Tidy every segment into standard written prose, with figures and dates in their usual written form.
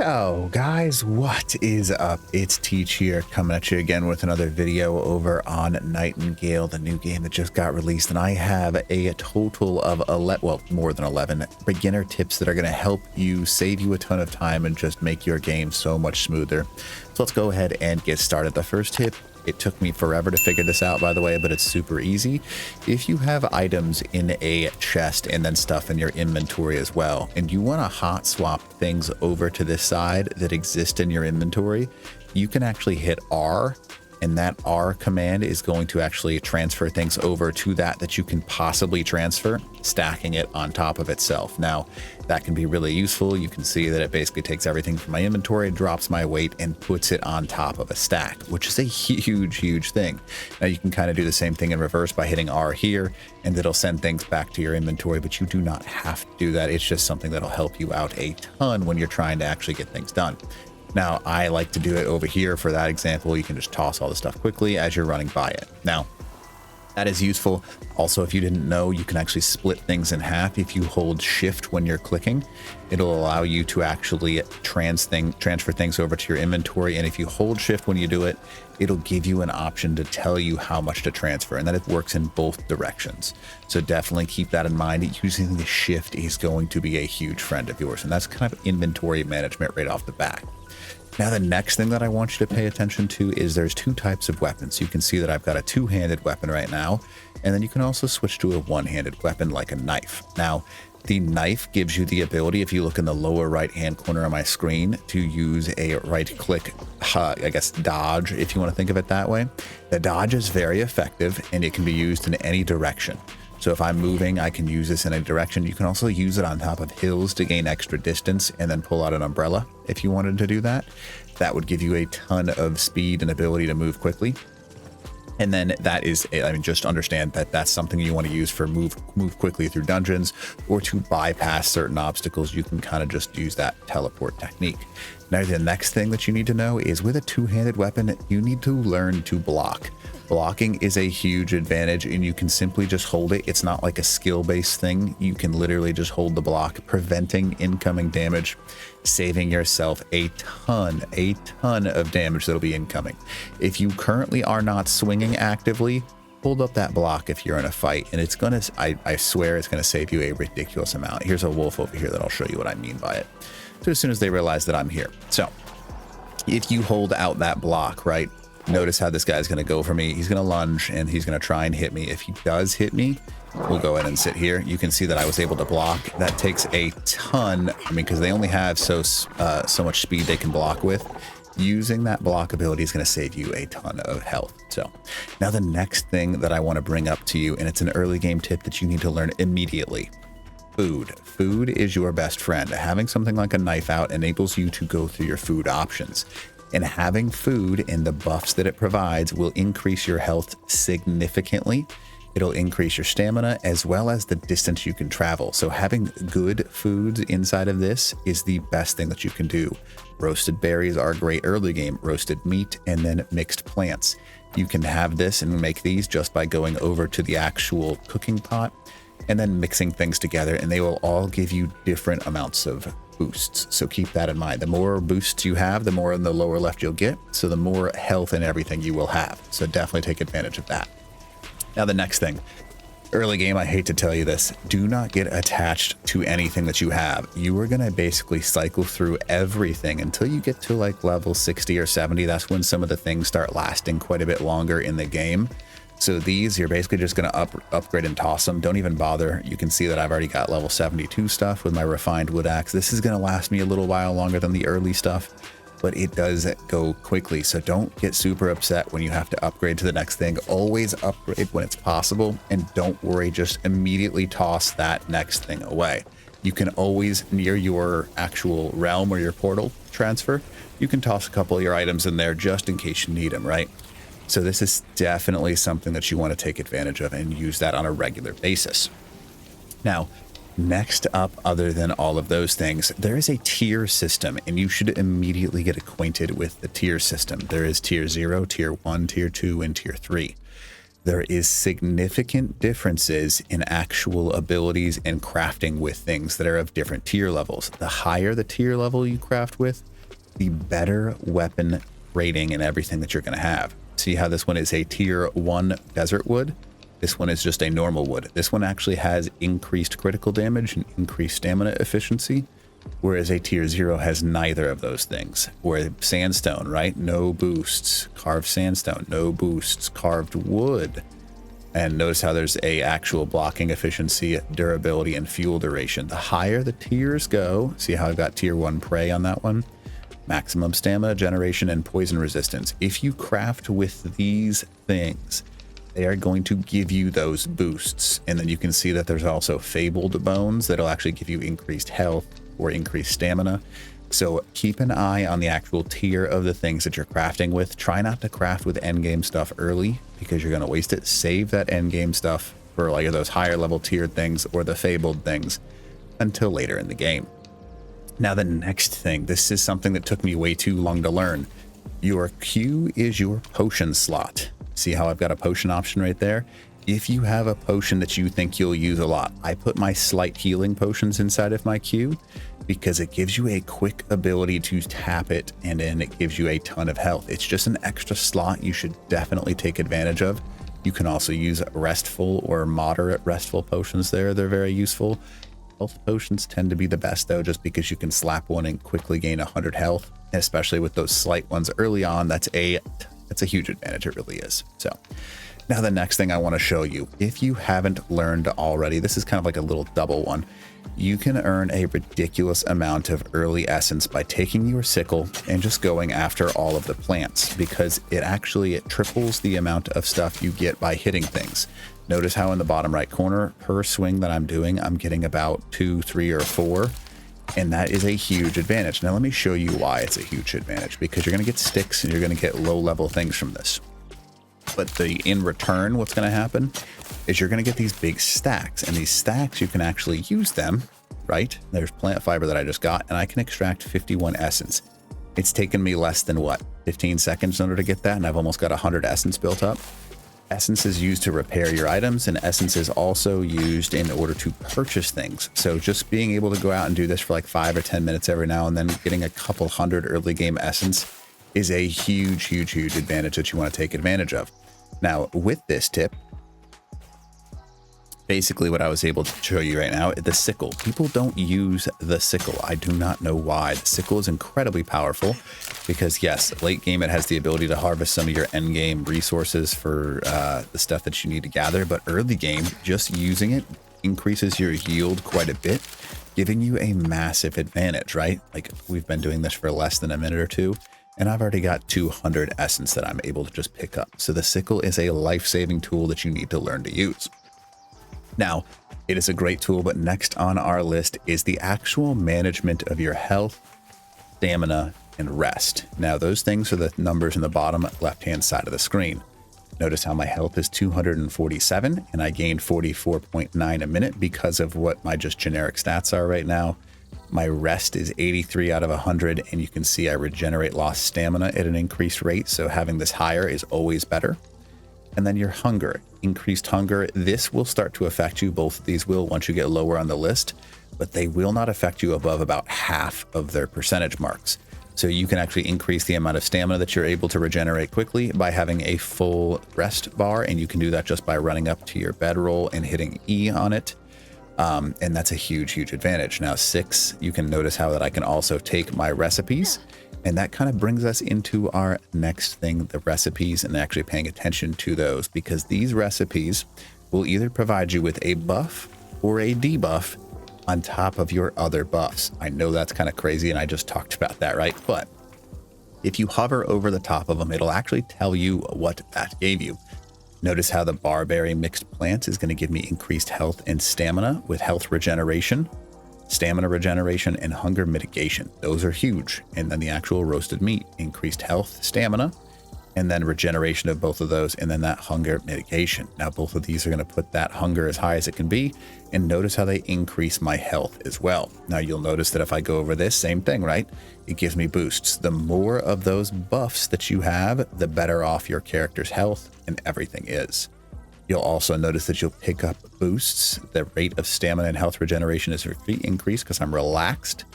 Yo guys, what is up? It's Teach here, coming at you again with another video over on NightinGale, the new game that just got released, and I have a total of 11, well, more than 11 beginner tips that are going to help you, save you a ton of time, and just make your game so much smoother. So let's go ahead and get started. The first tip, it took me forever to figure this out, by the way, but it's super easy. If you have items in a chest and then stuff in your inventory as well, and you want to hot swap things over to this side that exist in your inventory, you can actually hit R, and that R command is going to actually transfer things over to that you can possibly transfer, stacking it on top of itself. Now, that can be really useful. You can see that it basically takes everything from my inventory, drops my weight, and puts it on top of a stack, which is a huge thing. Now, you can kind of do the same thing in reverse by hitting R here, and it'll send things back to your inventory, but you do not have to do that. It's just something that'll help you out a ton when you're trying to actually get things done. Now, I like to do it over here. For that example, you can just toss all the stuff quickly as you're running by it. Now, that is useful. Also, if you didn't know, you can actually split things in half. If you hold shift when you're clicking, it'll allow you to actually transfer things over to your inventory. And if you hold shift when you do it, it'll give you an option to tell you how much to transfer, and that it works in both directions. So definitely keep that in mind. Using the shift is going to be a huge friend of yours, and that's kind of inventory management right off the bat. Now, the next thing that I want you to pay attention to is there's two types of weapons. You can see that I've got a two-handed weapon right now, and then you can also switch to a one-handed weapon like a knife. Now, the knife gives you the ability, if you look in the lower right-hand corner of my screen, to use a right-click, I guess, dodge, if you want to think of it that way. The dodge is very effective, and it can be used in any direction. So if I'm moving, I can use this in a direction. You can also use it on top of hills to gain extra distance and then pull out an umbrella if you wanted to do that. That would give you a ton of speed and ability to move quickly. And then that is, I mean, just understand that that's something you want to use for move quickly through dungeons, or to bypass certain obstacles. You can kind of just use that teleport technique. Now, the next thing that you need to know is with a two-handed weapon, you need to learn to block. Blocking is a huge advantage, and you can simply just hold it. It's not like a skill-based thing. You can literally just hold the block, preventing incoming damage, saving yourself a ton of damage that'll be incoming. If you currently are not swinging actively, hold up that block if you're in a fight, and it's gonna, I swear it's gonna save you a ridiculous amount. Here's a wolf over here that I'll show you what I mean by it. So as soon as they realize that I'm here. So if you hold out that block, right? Notice how this guy's going to go for me. He's going to lunge, and he's going to try and hit me. If he does hit me, we'll go ahead and sit here. You can see that I was able to block. That takes a ton. I mean, because they only have so much speed they can block with. Using that block ability is going to save you a ton of health. So now the next thing that I want to bring up to you, and it's an early game tip that you need to learn immediately. Food. Food is your best friend. Having something like a knife out enables you to go through your food options. And having food and the buffs that it provides will increase your health significantly. It'll increase your stamina as well as the distance you can travel. So having good foods inside of this is the best thing that you can do. Roasted berries are great early game, roasted meat, and then mixed plants. You can have this and make these just by going over to the actual cooking pot and then mixing things together, and they will all give you different amounts of boosts. So keep that in mind. The more boosts you have, the more in the lower left you'll get. So the more health and everything you will have. So definitely take advantage of that. Now, the next thing, early game, I hate to tell you this, do not get attached to anything that you have. You are going to basically cycle through everything until you get to like level 60 or 70. That's when some of the things start lasting quite a bit longer in the game. So these, you're basically just going to upgrade and toss them. Don't even bother. You can see that I've already got level 72 stuff with my refined wood axe. This is going to last me a little while longer than the early stuff, but it does go quickly. So don't get super upset when you have to upgrade to the next thing. Always upgrade when it's possible, and don't worry, just immediately toss that next thing away. You can always, near your actual realm or your portal transfer, you can toss a couple of your items in there just in case you need them, right? So this is definitely something that you want to take advantage of and use that on a regular basis. Now, next up, other than all of those things, there is a tier system, and you should immediately get acquainted with the tier system. There is tier 0, tier 1, tier 2, and tier 3. there is significant differences in actual abilities and crafting with things that are of different tier levels. The higher the tier level you craft with, the better weapon rating and everything that you're going to have. See how this one is a tier 1 desert wood? This one is just a normal wood. This one actually has increased critical damage and increased stamina efficiency, whereas a tier 0 has neither of those things. Where sandstone, right? No boosts. Carved sandstone, no boosts. Carved wood. And notice how there's a actual blocking efficiency, durability, and fuel duration. The higher the tiers go, see how I've got tier 1 prey on that one? Maximum stamina generation and poison resistance. If you craft with these things, they are going to give you those boosts. And then you can see that there's also fabled bones that'll actually give you increased health or increased stamina. So keep an eye on the actual tier of the things that you're crafting with. Try not to craft with endgame stuff early because you're going to waste it. Save that endgame stuff for like those higher level tiered things or the fabled things until later in the game. Now the next thing, this is something that took me way too long to learn. Your queue is your potion slot. See how I've got a potion option right there? If you have a potion that you think you'll use a lot, I put my slight healing potions inside of my queue because it gives you a quick ability to tap it and then it gives you a ton of health. It's just an extra slot you should definitely take advantage of. You can also use restful or moderate restful potions there. They're very useful. Health potions tend to be the best though, just because you can slap one and quickly gain 100 health, especially with those slight ones early on. That's a huge advantage. It really is. So now the next thing I want to show you, if you haven't learned already, this is kind of like a little double one. You can earn a ridiculous amount of early essence by taking your sickle and just going after all of the plants, because it triples the amount of stuff you get by hitting things. Notice how in the bottom right corner, per swing that I'm doing, I'm getting about 2, 3, or 4. And that is a huge advantage. Now let me show you why it's a huge advantage, because you're going to get sticks and you're going to get low level things from this. But in return, what's going to happen is you're going to get these big stacks, and these stacks, you can actually use them, right? There's plant fiber that I just got, and I can extract 51 essence. It's taken me less than 15 seconds in order to get that. And I've almost got 100 essence built up. Essence is used to repair your items, and essence is also used in order to purchase things. So just being able to go out and do this for like 5 or 10 minutes every now and then, getting a couple hundred early game essence is a huge advantage that you want to take advantage of. Now with this tip, basically what I was able to show you right now, the sickle. People don't use the sickle. I do not know why. The sickle is incredibly powerful because yes, late game it has the ability to harvest some of your end game resources for the stuff that you need to gather, but early game, just using it increases your yield quite a bit, giving you a massive advantage, right? Like we've been doing this for less than a minute or two, and I've already got 200 essence that I'm able to just pick up. So the sickle is a life-saving tool that you need to learn to use. Now, it is a great tool, but next on our list is the actual management of your health, stamina, and rest. Now, those things are the numbers in the bottom left-hand side of the screen. Notice how my health is 247, and I gained 44.9 a minute because of what my just generic stats are right now. My rest is 83 out of 100, and you can see I regenerate lost stamina at an increased rate, so having this higher is always better. And then your hunger, increased hunger. This will start to affect you. Both of these will once you get lower on the list, but they will not affect you above about half of their percentage marks. So you can actually increase the amount of stamina that you're able to regenerate quickly by having a full rest bar. And you can do that just by running up to your bedroll and hitting E on it. And that's a huge advantage. Now 6, you can notice how that I can also take my recipes. And that kind of brings us into our next thing, the recipes, and actually paying attention to those, because these recipes will either provide you with a buff or a debuff on top of your other buffs. I know that's kind of crazy, and I just talked about that, right? But if you hover over the top of them, it'll actually tell you what that gave you. Notice how the barberry mixed plants is going to give me increased health and stamina with health regeneration, stamina regeneration, and hunger mitigation. Those are huge. And then the actual roasted meat, increased health, stamina, and then regeneration of both of those, and then that hunger mitigation. Now both of these are going to put that hunger as high as it can be, and notice how they increase my health as well. Now you'll notice that if I go over this, same thing, right? It gives me boosts. The more of those buffs that you have, the better off your character's health and everything is. You'll also notice that you'll pick up boosts. The rate of stamina and health regeneration is increased because I'm relaxed,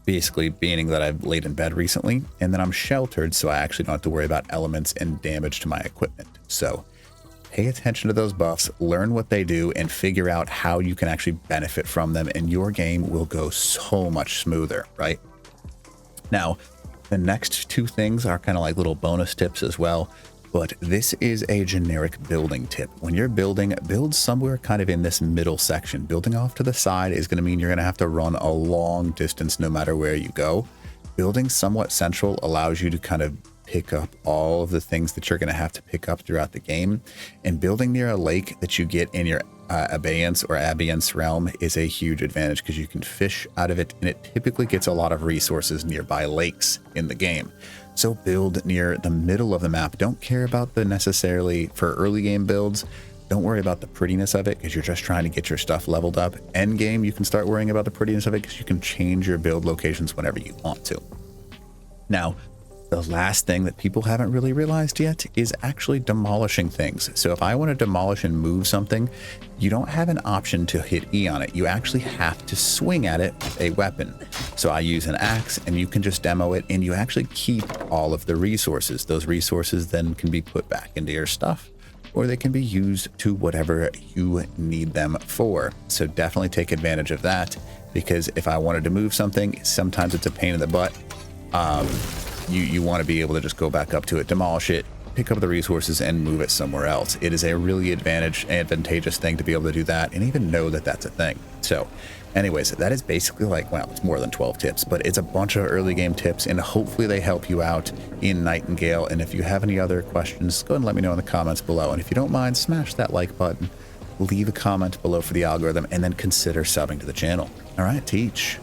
basically meaning that I've laid in bed recently, and then I'm sheltered, so I actually don't have to worry about elements and damage to my equipment. So pay attention to those buffs, learn what they do, and figure out how you can actually benefit from them, and your game will go so much smoother, right? Now, the next two things are kind of like little bonus tips as well, but this is a generic building tip. When you're building, build somewhere kind of in this middle section. Building off to the side is going to mean you're going to have to run a long distance no matter where you go. Building somewhat central allows you to kind of pick up all of the things that you're going to have to pick up throughout the game. And building near a lake that you get in your abeyance or abeyance realm is a huge advantage because you can fish out of it, and it typically gets a lot of resources nearby lakes in the game. So build near the middle of the map. Don't care about the necessarily for early game builds. Don't worry about the prettiness of it because you're just trying to get your stuff leveled up. End game, you can start worrying about the prettiness of it because you can change your build locations whenever you want to. Now, the last thing that people haven't really realized yet is actually demolishing things. So if I want to demolish and move something, you don't have an option to hit E on it. You actually have to swing at it with a weapon. So I use an axe, and you can just demo it, and you actually keep all of the resources. Those resources then can be put back into your stuff, or they can be used to whatever you need them for. So definitely take advantage of that, because if I wanted to move something, sometimes it's a pain in the butt. You want to be able to just go back up to it, demolish it, pick up the resources, and move it somewhere else. It is a really advantageous thing to be able to do that and even know that that's a thing. So anyways, that is basically like, well, it's more than 12 tips, but it's a bunch of early game tips, and hopefully they help you out in NightinGale. And if you have any other questions, go ahead and let me know in the comments below. And if you don't mind, smash that like button, leave a comment below for the algorithm, and then consider subbing to the channel. All right, teach.